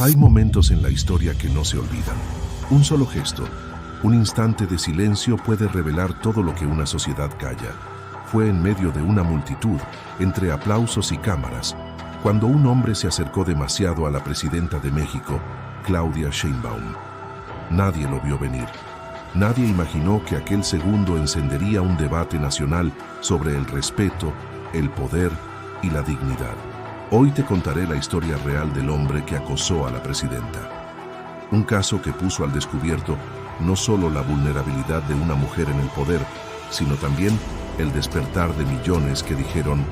Hay momentos en la historia que no se olvidan. Un solo gesto, un instante de silencio puede revelar todo lo que una sociedad calla. Fue en medio de una multitud, entre aplausos y cámaras, cuando un hombre se acercó demasiado a la presidenta de México, Claudia Sheinbaum. Nadie lo vio venir. Nadie imaginó que aquel segundo encendería un debate nacional sobre el respeto, el poder y la dignidad. Hoy te contaré la historia real del hombre que acosó a la presidenta. Un caso que puso al descubierto no solo la vulnerabilidad de una mujer en el poder, sino también el despertar de millones que dijeron,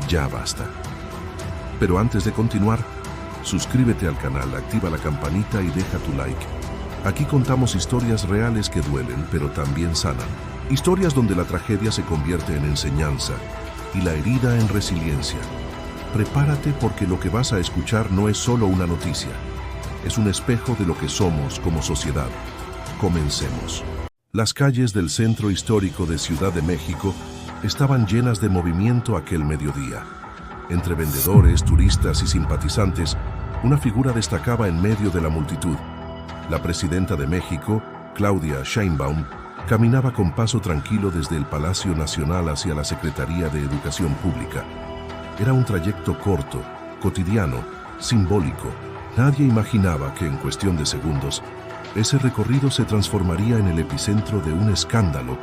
ya basta. Pero antes de continuar, suscríbete al canal, activa la campanita y deja tu like. Aquí contamos historias reales que duelen, pero también sanan. Historias donde la tragedia se convierte en enseñanza y la herida en resiliencia. Prepárate porque lo que vas a escuchar no es solo una noticia, es un espejo de lo que somos como sociedad. Comencemos. Las calles del centro histórico de Ciudad de México estaban llenas de movimiento aquel mediodía. Entre vendedores, turistas y simpatizantes, una figura destacaba en medio de la multitud. La presidenta de México, Claudia Sheinbaum, caminaba con paso tranquilo desde el Palacio Nacional hacia la Secretaría de Educación Pública. Era un trayecto corto, cotidiano, simbólico. Nadie imaginaba que en cuestión de segundos, ese recorrido se transformaría en el epicentro de un escándalo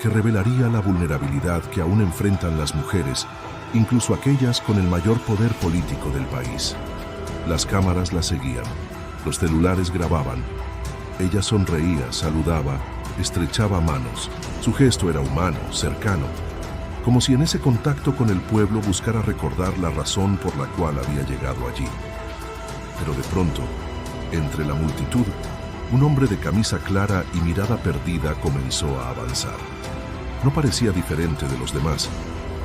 que revelaría la vulnerabilidad que aún enfrentan las mujeres, incluso aquellas con el mayor poder político del país. Las cámaras la seguían, los celulares grababan. Ella sonreía, saludaba, estrechaba manos. Su gesto era humano, cercano, como si en ese contacto con el pueblo buscara recordar la razón por la cual había llegado allí. Pero de pronto, entre la multitud, un hombre de camisa clara y mirada perdida comenzó a avanzar. No parecía diferente de los demás.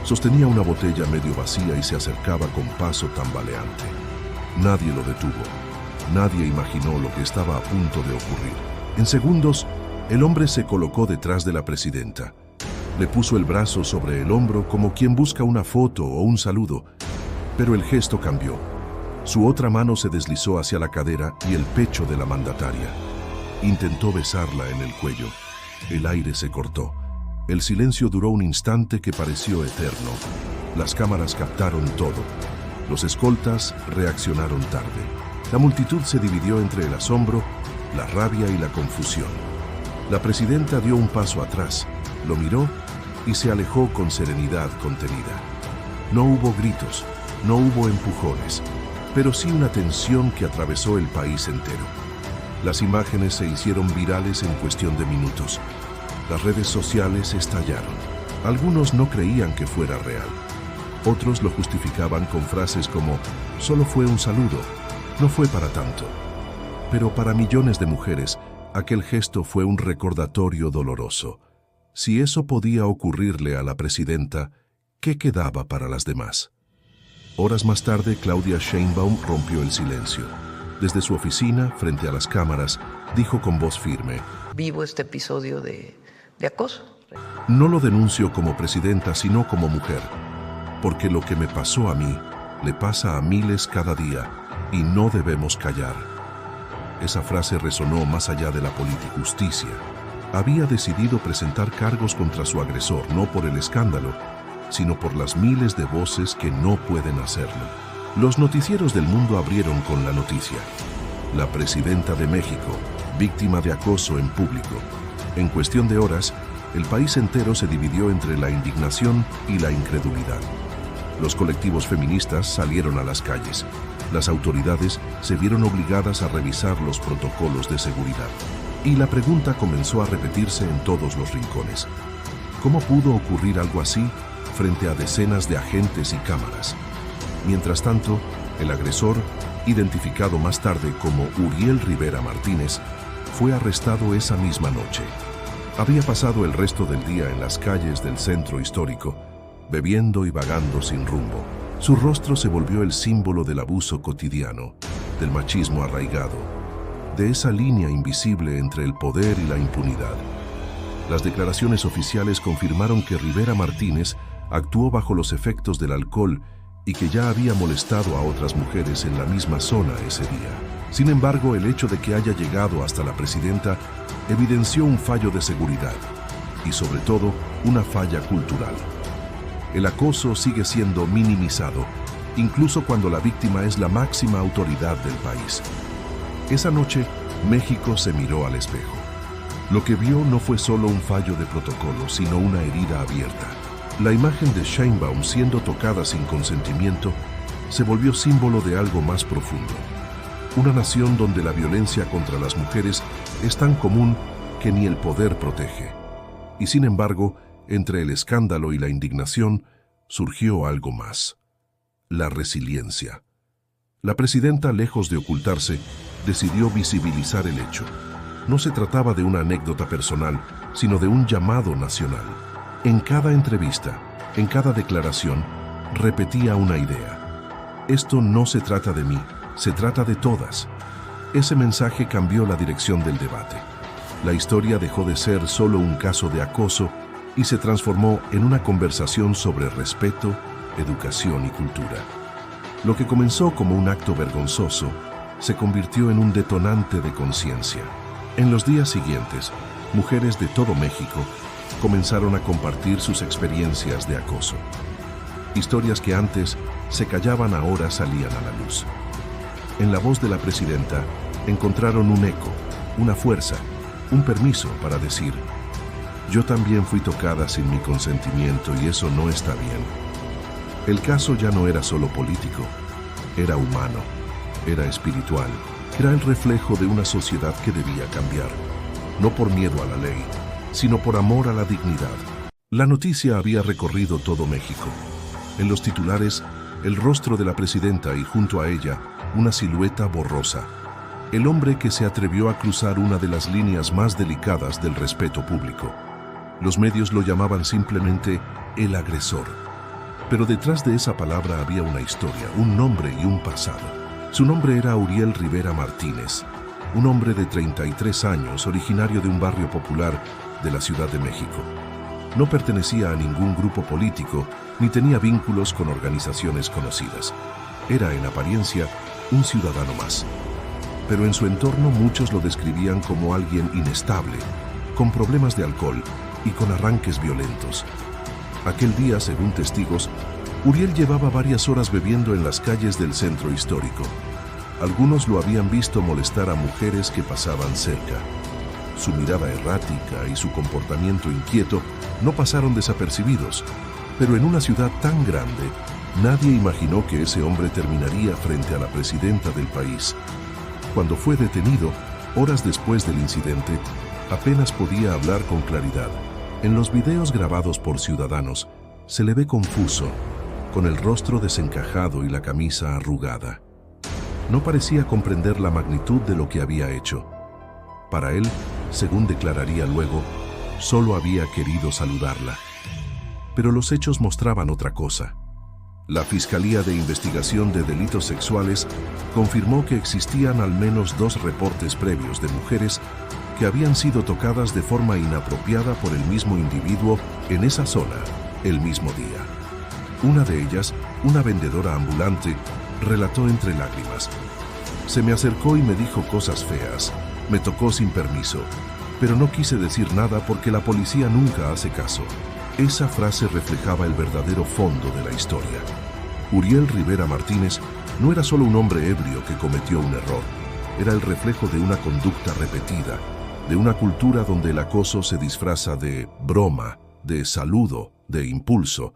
Sostenía una botella medio vacía y se acercaba con paso tambaleante. Nadie lo detuvo. Nadie imaginó lo que estaba a punto de ocurrir. En segundos, el hombre se colocó detrás de la presidenta. Le puso el brazo sobre el hombro como quien busca una foto o un saludo, pero el gesto cambió. Su otra mano se deslizó hacia la cadera y el pecho de la mandataria. Intentó besarla en el cuello. El aire se cortó. El silencio duró un instante que pareció eterno. Las cámaras captaron todo. Los escoltas reaccionaron tarde. La multitud se dividió entre el asombro, la rabia y la confusión. La presidenta dio un paso atrás, lo miró y se alejó con serenidad contenida. No hubo gritos, no hubo empujones, pero sí una tensión que atravesó el país entero. Las imágenes se hicieron virales en cuestión de minutos. Las redes sociales estallaron. Algunos no creían que fuera real. Otros lo justificaban con frases como, solo fue un saludo, no fue para tanto. Pero para millones de mujeres, aquel gesto fue un recordatorio doloroso. Si eso podía ocurrirle a la presidenta, ¿qué quedaba para las demás? Horas más tarde, Claudia Sheinbaum rompió el silencio. Desde su oficina, frente a las cámaras, dijo con voz firme: Vivo este episodio de acoso. No lo denuncio como presidenta, sino como mujer, porque lo que me pasó a mí, le pasa a miles cada día, y no debemos callar. Esa frase resonó más allá de la politijusticia. Había decidido presentar cargos contra su agresor, no por el escándalo, sino por las miles de voces que no pueden hacerlo. Los noticieros del mundo abrieron con la noticia: la presidenta de México, víctima de acoso en público. En cuestión de horas, el país entero se dividió entre la indignación y la incredulidad. Los colectivos feministas salieron a las calles. Las autoridades se vieron obligadas a revisar los protocolos de seguridad. Y la pregunta comenzó a repetirse en todos los rincones: ¿cómo pudo ocurrir algo así frente a decenas de agentes y cámaras? Mientras tanto, el agresor, identificado más tarde como Uriel Rivera Martínez, fue arrestado esa misma noche. Había pasado el resto del día en las calles del centro histórico, bebiendo y vagando sin rumbo. Su rostro se volvió el símbolo del abuso cotidiano, del machismo arraigado, de esa línea invisible entre el poder y la impunidad. Las declaraciones oficiales confirmaron que Rivera Martínez actuó bajo los efectos del alcohol y que ya había molestado a otras mujeres en la misma zona ese día. Sin embargo, el hecho de que haya llegado hasta la presidenta evidenció un fallo de seguridad y, sobre todo, una falla cultural. El acoso sigue siendo minimizado, incluso cuando la víctima es la máxima autoridad del país. Esa noche, México se miró al espejo. Lo que vio no fue solo un fallo de protocolo, sino una herida abierta. La imagen de Sheinbaum siendo tocada sin consentimiento se volvió símbolo de algo más profundo. Una nación donde la violencia contra las mujeres es tan común que ni el poder protege. Y sin embargo, entre el escándalo y la indignación, surgió algo más: la resiliencia. La presidenta, lejos de ocultarse, decidió visibilizar el hecho. No se trataba de una anécdota personal, sino de un llamado nacional. En cada entrevista, en cada declaración, repetía una idea: esto no se trata de mí, se trata de todas. Ese mensaje cambió la dirección del debate. La historia dejó de ser solo un caso de acoso y se transformó en una conversación sobre respeto, educación y cultura. Lo que comenzó como un acto vergonzoso se convirtió en un detonante de conciencia. En los días siguientes, mujeres de todo México comenzaron a compartir sus experiencias de acoso. Historias que antes se callaban ahora salían a la luz. En la voz de la presidenta encontraron un eco, una fuerza, un permiso para decir: yo también fui tocada sin mi consentimiento y eso no está bien. El caso ya no era solo político, era humano, era espiritual, era el reflejo de una sociedad que debía cambiar, no por miedo a la ley, sino por amor a la dignidad. La noticia había recorrido todo México. En los titulares, el rostro de la presidenta y junto a ella, una silueta borrosa. El hombre que se atrevió a cruzar una de las líneas más delicadas del respeto público. Los medios lo llamaban simplemente el agresor. Pero detrás de esa palabra había una historia, un nombre y un pasado. Su nombre era Uriel Rivera Martínez, un hombre de 33 años, originario de un barrio popular de la Ciudad de México. No pertenecía a ningún grupo político, ni tenía vínculos con organizaciones conocidas. Era, en apariencia, un ciudadano más. Pero en su entorno muchos lo describían como alguien inestable, con problemas de alcohol y con arranques violentos. Aquel día, según testigos, Uriel llevaba varias horas bebiendo en las calles del centro histórico. Algunos lo habían visto molestar a mujeres que pasaban cerca. Su mirada errática y su comportamiento inquieto no pasaron desapercibidos, pero en una ciudad tan grande, nadie imaginó que ese hombre terminaría frente a la presidenta del país. Cuando fue detenido, horas después del incidente, apenas podía hablar con claridad. En los videos grabados por ciudadanos, se le ve confuso, con el rostro desencajado y la camisa arrugada. No parecía comprender la magnitud de lo que había hecho. Para él, según declararía luego, solo había querido saludarla. Pero los hechos mostraban otra cosa. La Fiscalía de Investigación de Delitos Sexuales confirmó que existían al menos 2 reportes previos de mujeres que habían sido tocadas de forma inapropiada por el mismo individuo en esa zona, el mismo día. Una de ellas, una vendedora ambulante, relató entre lágrimas: se me acercó y me dijo cosas feas, me tocó sin permiso, pero no quise decir nada porque la policía nunca hace caso. Esa frase reflejaba el verdadero fondo de la historia. Uriel Rivera Martínez no era solo un hombre ebrio que cometió un error, era el reflejo de una conducta repetida, de una cultura donde el acoso se disfraza de broma, de saludo, de impulso.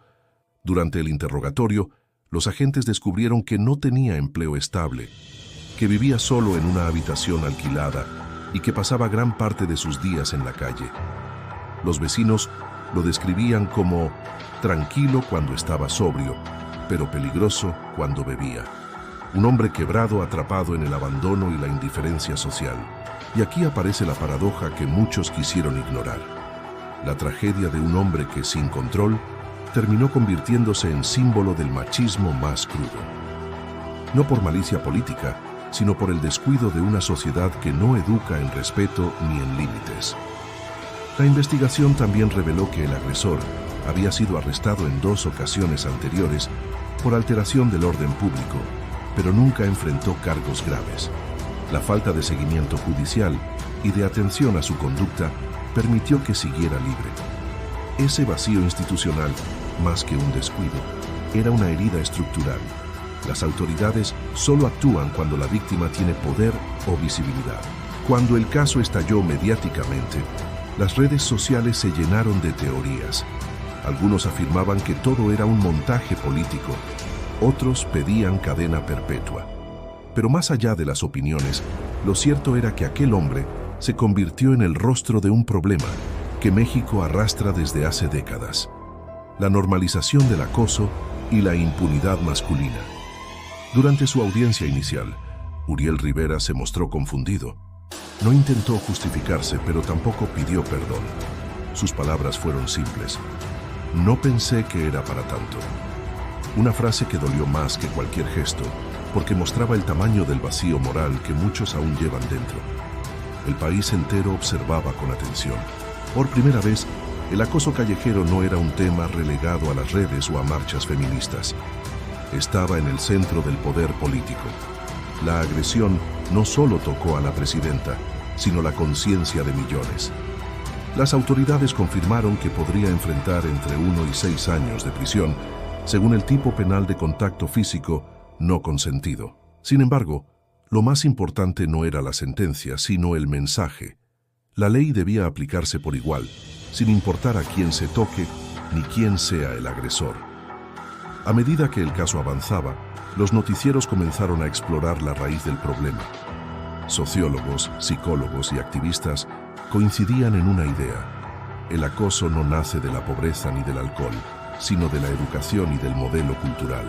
Durante el interrogatorio, los agentes descubrieron que no tenía empleo estable, que vivía solo en una habitación alquilada y que pasaba gran parte de sus días en la calle. Los vecinos lo describían como tranquilo cuando estaba sobrio, pero peligroso cuando bebía. Un hombre quebrado, atrapado en el abandono y la indiferencia social. Y aquí aparece la paradoja que muchos quisieron ignorar. La tragedia de un hombre que, sin control, terminó convirtiéndose en símbolo del machismo más crudo. No por malicia política, sino por el descuido de una sociedad que no educa en respeto ni en límites. La investigación también reveló que el agresor había sido arrestado en 2 ocasiones anteriores por alteración del orden público, pero nunca enfrentó cargos graves. La falta de seguimiento judicial y de atención a su conducta permitió que siguiera libre. Ese vacío institucional, más que un descuido, era una herida estructural. Las autoridades solo actúan cuando la víctima tiene poder o visibilidad. Cuando el caso estalló mediáticamente, las redes sociales se llenaron de teorías. Algunos afirmaban que todo era un montaje político, otros pedían cadena perpetua. Pero más allá de las opiniones, lo cierto era que aquel hombre se convirtió en el rostro de un problema que México arrastra desde hace décadas: la normalización del acoso y la impunidad masculina. Durante su audiencia inicial, Uriel Rivera se mostró confundido. No intentó justificarse, pero tampoco pidió perdón. Sus palabras fueron simples: "No pensé que era para tanto". Una frase que dolió más que cualquier gesto, porque mostraba el tamaño del vacío moral que muchos aún llevan dentro. El país entero observaba con atención. Por primera vez, el acoso callejero no era un tema relegado a las redes o a marchas feministas. Estaba en el centro del poder político. La agresión no solo tocó a la presidenta, sino la conciencia de millones. Las autoridades confirmaron que podría enfrentar entre 1 y 6 años de prisión, según el tipo penal de contacto físico no consentido. Sin embargo, lo más importante no era la sentencia, sino el mensaje. La ley debía aplicarse por igual, sin importar a quién se toque ni quién sea el agresor. A medida que el caso avanzaba, los noticieros comenzaron a explorar la raíz del problema. Sociólogos, psicólogos y activistas coincidían en una idea: el acoso no nace de la pobreza ni del alcohol, sino de la educación y del modelo cultural.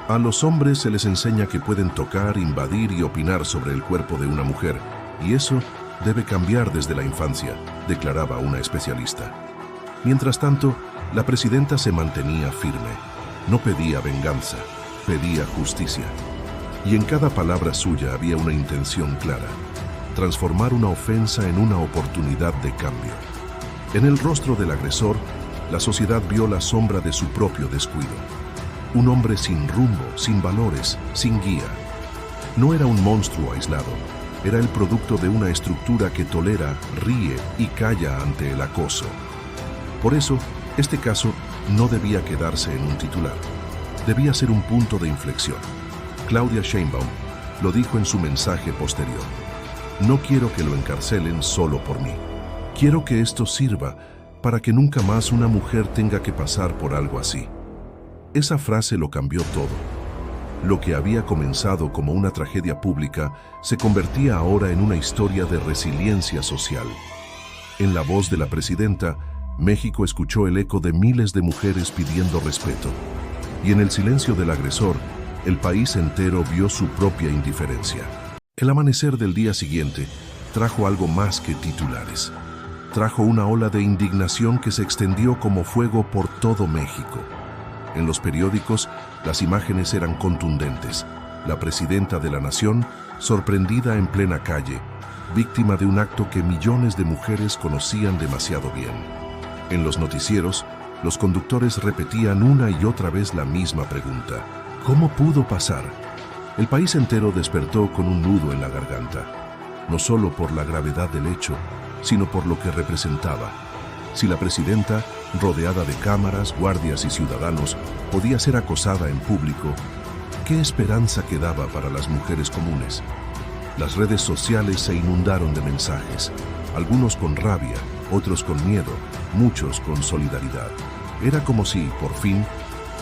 A los hombres se les enseña que pueden tocar, invadir y opinar sobre el cuerpo de una mujer, y eso debe cambiar desde la infancia, declaraba una especialista. Mientras tanto, la presidenta se mantenía firme. No pedía venganza, pedía justicia. Y en cada palabra suya había una intención clara: transformar una ofensa en una oportunidad de cambio. En el rostro del agresor, la sociedad vio la sombra de su propio descuido. Un hombre sin rumbo, sin valores, sin guía. No era un monstruo aislado, era el producto de una estructura que tolera, ríe y calla ante el acoso. Por eso, este caso no debía quedarse en un titular. Debía ser un punto de inflexión. Claudia Sheinbaum lo dijo en su mensaje posterior: "No quiero que lo encarcelen solo por mí. Quiero que esto sirva para que nunca más una mujer tenga que pasar por algo así". Esa frase lo cambió todo. Lo que había comenzado como una tragedia pública se convertía ahora en una historia de resiliencia social. En la voz de la presidenta, México escuchó el eco de miles de mujeres pidiendo respeto. Y en el silencio del agresor, el país entero vio su propia indiferencia. El amanecer del día siguiente trajo algo más que titulares. Trajo una ola de indignación que se extendió como fuego por todo México. En los periódicos, las imágenes eran contundentes. La presidenta de la nación, sorprendida en plena calle, víctima de un acto que millones de mujeres conocían demasiado bien. En los noticieros, los conductores repetían una y otra vez la misma pregunta: ¿cómo pudo pasar? El país entero despertó con un nudo en la garganta, no solo por la gravedad del hecho, sino por lo que representaba. Si la presidenta, rodeada de cámaras, guardias y ciudadanos, podía ser acosada en público, ¿qué esperanza quedaba para las mujeres comunes? Las redes sociales se inundaron de mensajes, algunos con rabia, otros con miedo, muchos con solidaridad. Era como si, por fin,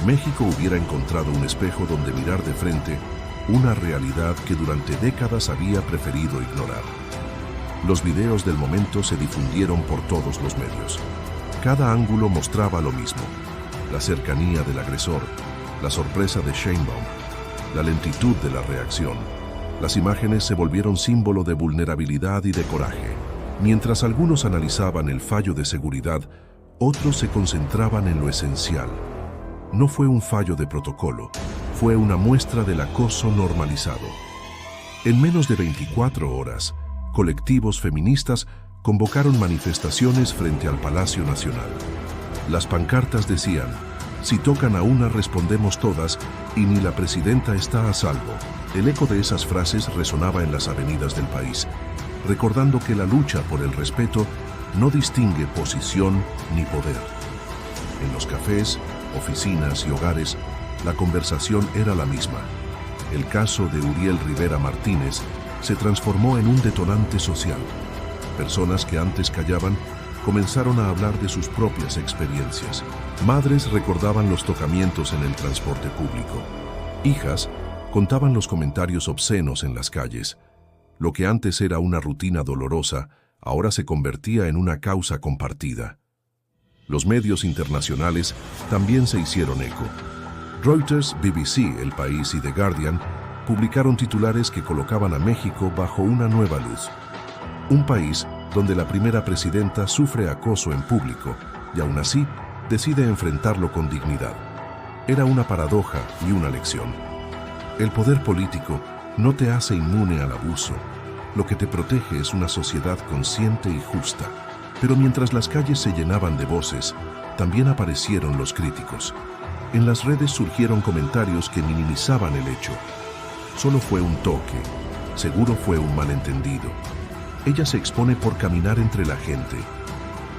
México hubiera encontrado un espejo donde mirar de frente una realidad que durante décadas había preferido ignorar. Los videos del momento se difundieron por todos los medios. Cada ángulo mostraba lo mismo: la cercanía del agresor, la sorpresa de Sheinbaum, la lentitud de la reacción. Las imágenes se volvieron símbolo de vulnerabilidad y de coraje. Mientras algunos analizaban el fallo de seguridad, otros se concentraban en lo esencial. No fue un fallo de protocolo, fue una muestra del acoso normalizado. En menos de 24 horas, colectivos feministas convocaron manifestaciones frente al Palacio Nacional. Las pancartas decían: Si tocan a una, respondemos todas, y ni la presidenta está a salvo. El eco de esas frases resonaba en las avenidas del país, recordando que la lucha por el respeto no distingue posición ni poder. En los cafés, oficinas y hogares, la conversación era la misma. El caso de Uriel Rivera Martínez se transformó en un detonante social. Personas que antes callaban comenzaron a hablar de sus propias experiencias. Madres recordaban los tocamientos en el transporte público. Hijas contaban los comentarios obscenos en las calles. Lo que antes era una rutina dolorosa, ahora se convertía en una causa compartida. Los medios internacionales también se hicieron eco. Reuters, BBC, El País y The Guardian publicaron titulares que colocaban a México bajo una nueva luz. Un país donde la primera presidenta sufre acoso en público y aún así decide enfrentarlo con dignidad. Era una paradoja y una lección. El poder político no te hace inmune al abuso. Lo que te protege es una sociedad consciente y justa. Pero mientras las calles se llenaban de voces, también aparecieron los críticos. En las redes surgieron comentarios que minimizaban el hecho. Solo fue un toque, seguro fue un malentendido. Ella se expone por caminar entre la gente.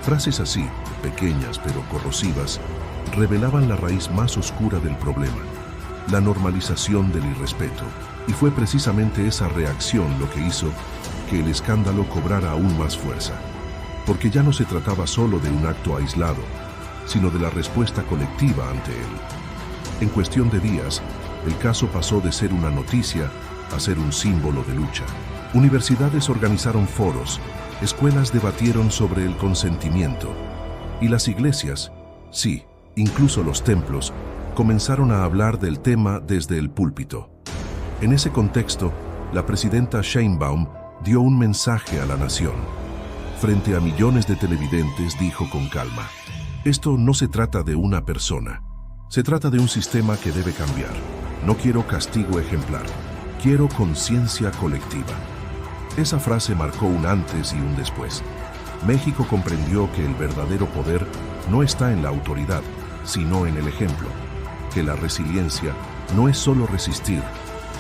Frases así, pequeñas pero corrosivas, revelaban la raíz más oscura del problema, la normalización del irrespeto. Y fue precisamente esa reacción lo que hizo que el escándalo cobrara aún más fuerza. Porque ya no se trataba solo de un acto aislado, sino de la respuesta colectiva ante él. En cuestión de días, el caso pasó de ser una noticia a ser un símbolo de lucha. Universidades organizaron foros, escuelas debatieron sobre el consentimiento, y las iglesias, sí, incluso los templos, comenzaron a hablar del tema desde el púlpito. En ese contexto, la presidenta Sheinbaum dio un mensaje a la nación. Frente a millones de televidentes, dijo con calma: esto no se trata de una persona, se trata de un sistema que debe cambiar. No quiero castigo ejemplar, quiero conciencia colectiva. Esa frase marcó un antes y un después. México comprendió que el verdadero poder no está en la autoridad, sino en el ejemplo. Que la resiliencia no es solo resistir,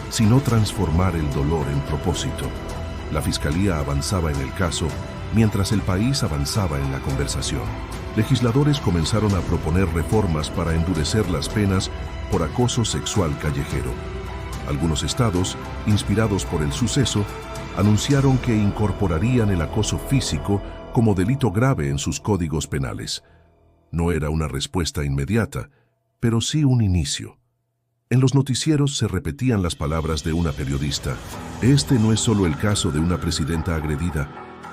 sino transformar el dolor en propósito. La Fiscalía avanzaba en el caso, mientras el país avanzaba en la conversación. Legisladores comenzaron a proponer reformas para endurecer las penas por acoso sexual callejero. Algunos estados, inspirados por el suceso, anunciaron que incorporarían el acoso físico como delito grave en sus códigos penales. No era una respuesta inmediata, pero sí un inicio. En los noticieros se repetían las palabras de una periodista: este no es solo el caso de una presidenta agredida,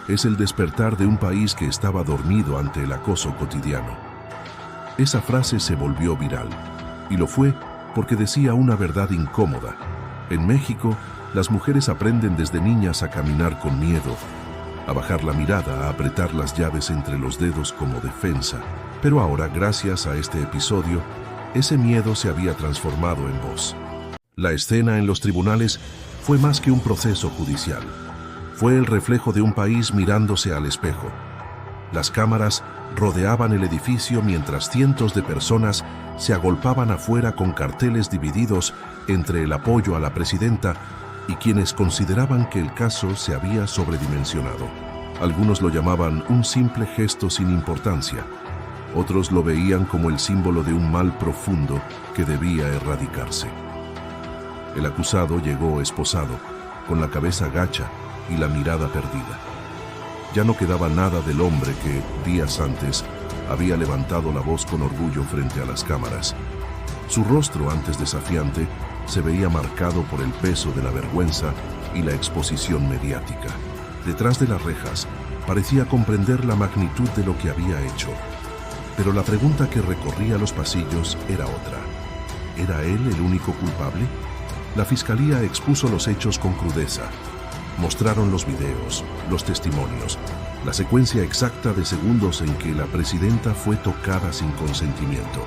es el despertar de un país que estaba dormido ante el acoso cotidiano. Esa frase se volvió viral, y lo fue porque decía una verdad incómoda. En México, las mujeres aprenden desde niñas a caminar con miedo, a bajar la mirada, a apretar las llaves entre los dedos como defensa. Pero ahora, gracias a este episodio, ese miedo se había transformado en voz. La escena en los tribunales fue más que un proceso judicial. Fue el reflejo de un país mirándose al espejo. Las cámaras rodeaban el edificio mientras cientos de personas se agolpaban afuera con carteles divididos entre el apoyo a la presidenta y quienes consideraban que el caso se había sobredimensionado. Algunos lo llamaban un simple gesto sin importancia. Otros lo veían como el símbolo de un mal profundo que debía erradicarse. El acusado llegó esposado, con la cabeza gacha y la mirada perdida. Ya no quedaba nada del hombre que, días antes, había levantado la voz con orgullo frente a las cámaras. Su rostro, antes desafiante, se veía marcado por el peso de la vergüenza y la exposición mediática. Detrás de las rejas, parecía comprender la magnitud de lo que había hecho. Pero la pregunta que recorría los pasillos era otra. ¿Era él el único culpable? La Fiscalía expuso los hechos con crudeza. Mostraron los videos, los testimonios, la secuencia exacta de segundos en que la presidenta fue tocada sin consentimiento,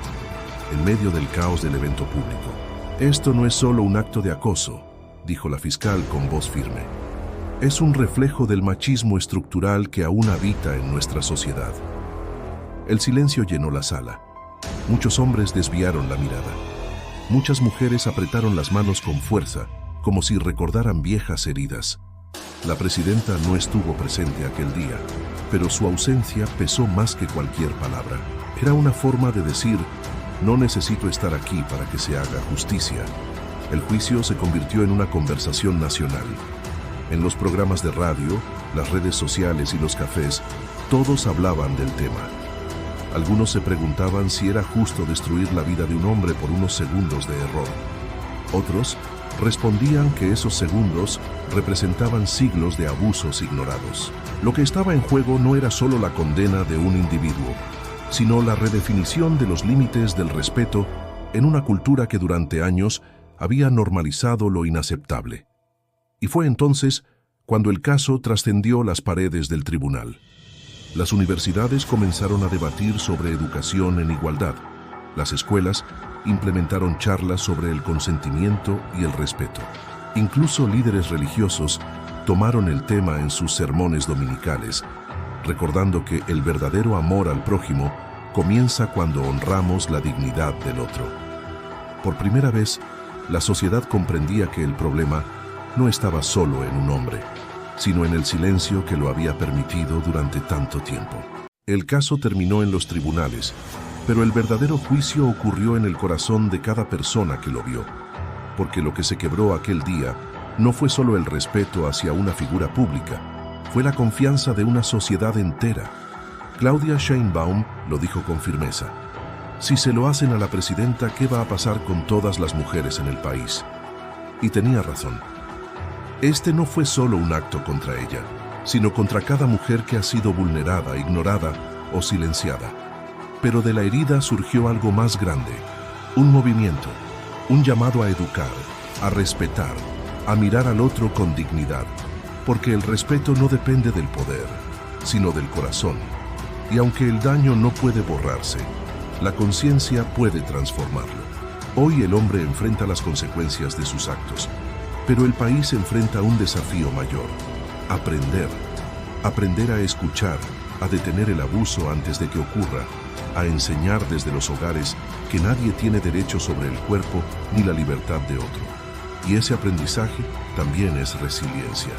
en medio del caos del evento público. Esto no es solo un acto de acoso, dijo la fiscal con voz firme. Es un reflejo del machismo estructural que aún habita en nuestra sociedad. El silencio llenó la sala. Muchos hombres desviaron la mirada. Muchas mujeres apretaron las manos con fuerza, como si recordaran viejas heridas. La presidenta no estuvo presente aquel día, pero su ausencia pesó más que cualquier palabra. Era una forma de decir: no necesito estar aquí para que se haga justicia. El juicio se convirtió en una conversación nacional. En los programas de radio, las redes sociales y los cafés, todos hablaban del tema. Algunos se preguntaban si era justo destruir la vida de un hombre por unos segundos de error. Otros respondían que esos segundos representaban siglos de abusos ignorados. Lo que estaba en juego no era solo la condena de un individuo, sino la redefinición de los límites del respeto en una cultura que durante años había normalizado lo inaceptable. Y fue entonces cuando el caso trascendió las paredes del tribunal. Las universidades comenzaron a debatir sobre educación en igualdad. Las escuelas implementaron charlas sobre el consentimiento y el respeto. Incluso líderes religiosos tomaron el tema en sus sermones dominicales, recordando que el verdadero amor al prójimo comienza cuando honramos la dignidad del otro. Por primera vez, la sociedad comprendía que el problema no estaba solo en un hombre, sino en el silencio que lo había permitido durante tanto tiempo. El caso terminó en los tribunales, pero el verdadero juicio ocurrió en el corazón de cada persona que lo vio, porque lo que se quebró aquel día no fue solo el respeto hacia una figura pública, fue la confianza de una sociedad entera. Claudia Sheinbaum lo dijo con firmeza: si se lo hacen a la presidenta, ¿qué va a pasar con todas las mujeres en el país? Y tenía razón. Este no fue solo un acto contra ella, sino contra cada mujer que ha sido vulnerada, ignorada o silenciada. Pero de la herida surgió algo más grande, un movimiento, un llamado a educar, a respetar, a mirar al otro con dignidad, porque el respeto no depende del poder, sino del corazón. Y aunque el daño no puede borrarse, la conciencia puede transformarlo. Hoy el hombre enfrenta las consecuencias de sus actos, pero el país enfrenta un desafío mayor: aprender a escuchar, a detener el abuso antes de que ocurra, a enseñar desde los hogares que nadie tiene derecho sobre el cuerpo ni la libertad de otro. Y ese aprendizaje también es resiliencia,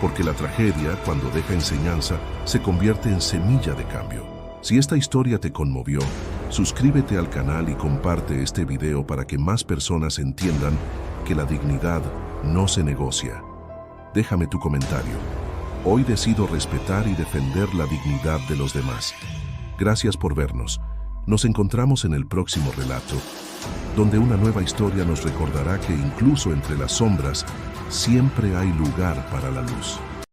porque la tragedia, cuando deja enseñanza, se convierte en semilla de cambio. Si esta historia te conmovió, suscríbete al canal y comparte este video para que más personas entiendan que la dignidad no se negocia. Déjame tu comentario. Hoy decido respetar y defender la dignidad de los demás. Gracias por vernos. Nos encontramos en el próximo relato, donde una nueva historia nos recordará que incluso entre las sombras siempre hay lugar para la luz.